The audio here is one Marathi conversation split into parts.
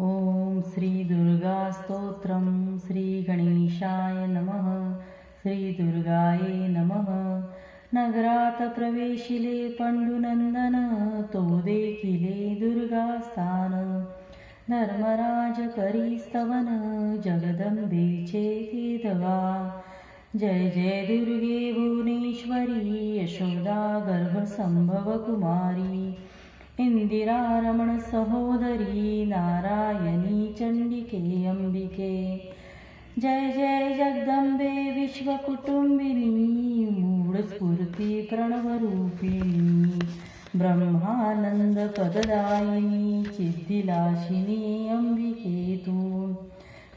ओम श्री दुर्गा स्तोत्रम श्री गणेशाय नमः. श्री दुर्गाये नमः. नगरात प्रवेशिले पंडुनंदन, तो देखिले दुर्गा स्थान. धर्मराज करी स्तवन, जगदंबेचे तीर्थगा. जय जय दुर्गे भुवनेश्वरी, यशोदा गर्भसंभव कुमारी. इंदिरा रमण सहोदरी, नारायणी चंडिके अंबिके. जय जय जगदंबे विश्वकुटुंबिनी, मूळ स्फूर्ती प्रणवरूपिणी. ब्रह्मानंद पददायिनी, सिद्धिलाशिनी अंबिके तू.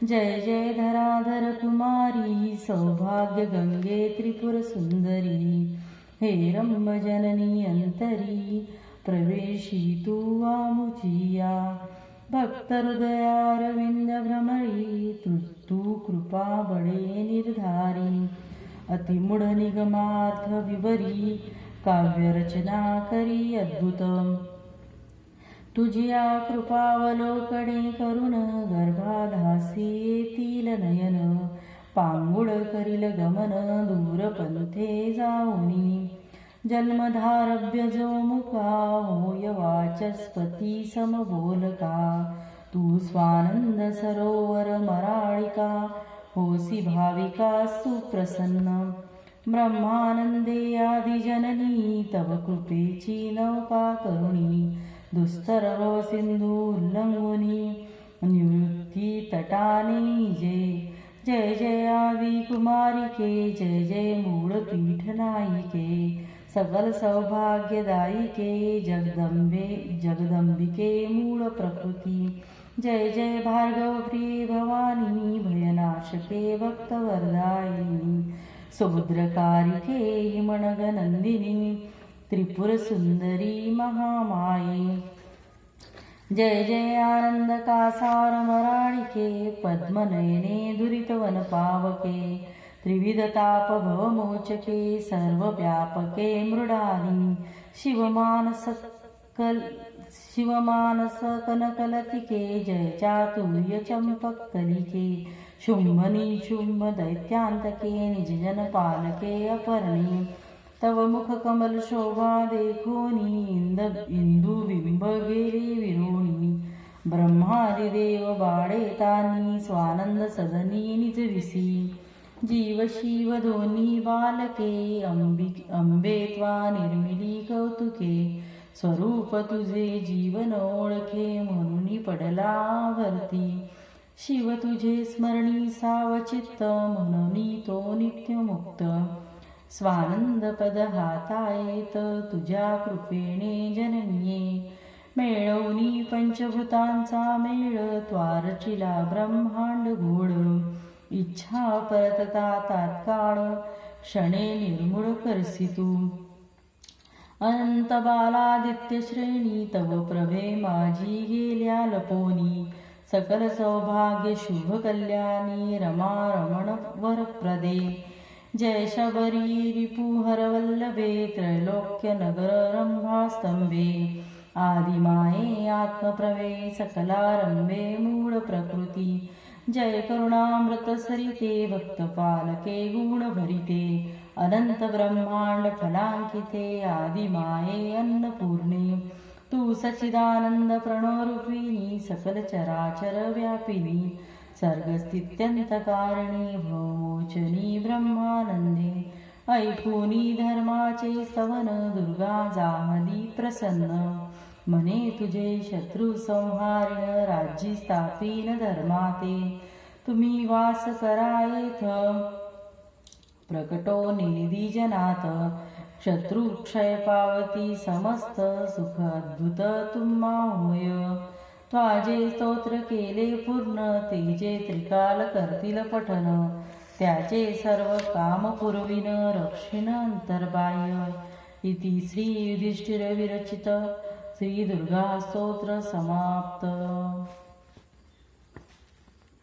जय जय धराधर कुमारी, सौभाग्य गंगे त्रिपुर सुंदरी. हेरंब जननी अंतरी, प्रवेशी तू आमुचिया. भक्त हृदयारविंद भ्रमरी, तू कृपा बळे निर्धारी. अतिमूढ निगमार्थ विवरी, काव्यरचना करी अद्भुत. तुझिया कृपावलोकणे करुण, गर्भाधासी येतील नयन. पांगुळ करील गमन, दूरपंथे जाऊनी. जन्मधारभ्य जो मुका, होय वाचस्पती समबोलका. तू स्वानंद सरोवर मराळिका, होसी भाविका सुप्रसन्न. ब्रह्मानंदे आदिजननी, तव कृपेची नौका करुणी. दुस्तर सिंधू उल्लंघुनी, निवृत्ती तटाने जे. जय जय आदि कुमारिके, जय जय मूळ पीठ नायिके. सकल सौभाग्यदायिके, जगदंबिके मूळ प्रकृती. जय जय भार्गव प्रिय भवानी, भयनाशके भक्तवरदायिनी. समुद्रकारिके हिमनग नंदिनी, त्रिपुर सुंदरी महामाये. जय जय आनंद कासार मराळिके, पद्मनयने दुरितवन पावके. त्रिविध ताप भवमोचके, सर्वव्यापके मृडानी. शिवमानस कनकलतिके, जय चातुर्य चंपक कलिके. शुंभ निशुंभ दैत्यांतके, निजजन पालके अपर्णे. तव मुख कमल शोभा देखोनी, इंदुबिंब गेले विरोणी. ब्रह्मादिदेव बाळेतानी, स्वानंद सदनी निजविसी. जीव शिव दोन्ही बालके, अंबे त्वा निर्मिली कौतुके. स्वरूप तुझे जीवन ओळखे, म्हणून पडला वरती. शिव तुझे स्मरणी सावचित्त, म्हणून तो नित्यमुक्त. स्वानंद पद हातायेत, तुझ्या कृपेने जननिये. मेळवणी पंचभूतांचा मेळ, त्वारचिला ब्रह्मांड घोळ. इच्छा परतता तात्काळ, क्षणे निर्मूळ करसी तू. अनंत बालादित्य श्रेणी, तव प्रभे माझी गेल्या लपोनी. सकल सौभाग्य शुभ कल्याणी, रमा रमण वरप्रदे. जय शबरी रिपुहर वल्लभे, त्रैलोक्य नगर रंभास्तंभे. आदिमाये आत्मप्रवे, सकलारंभे मूळ प्रकृती. जय करुणामृत सरिते, भक्तपालके गुण भरिते. अनंत ब्रह्मांड फलांकिते, आदिमाये अन्नपूर्णे. तू सच्चिदानंद प्रणवरूपिणी, सकल चराचर व्यापिनी. सर्गस्थित्यंतकारिणी, भवमोचनी ब्रह्मानंदे. ऐकुनी धर्माचे स्तवन, दुर्गा जाहली प्रसन्न. म्हणे तुझे शत्रु संहारिण, राज्य स्थापीन धर्माते. तुम्ही वास करायेथ, प्रकटो निधी जनात. शत्रु क्षय पावती, समस्त सुख अद्भुत तुम्हा होय. त्वाजे स्तोत्र केले पूर्ण, तेजे त्रिकाल करतील पठन. त्याचे सर्व काम पुरविन, रक्षिण अंतर्बाह्य. इति श्री युधिष्ठिर विरचित श्री दुर्गा स्तोत्र समाप्त.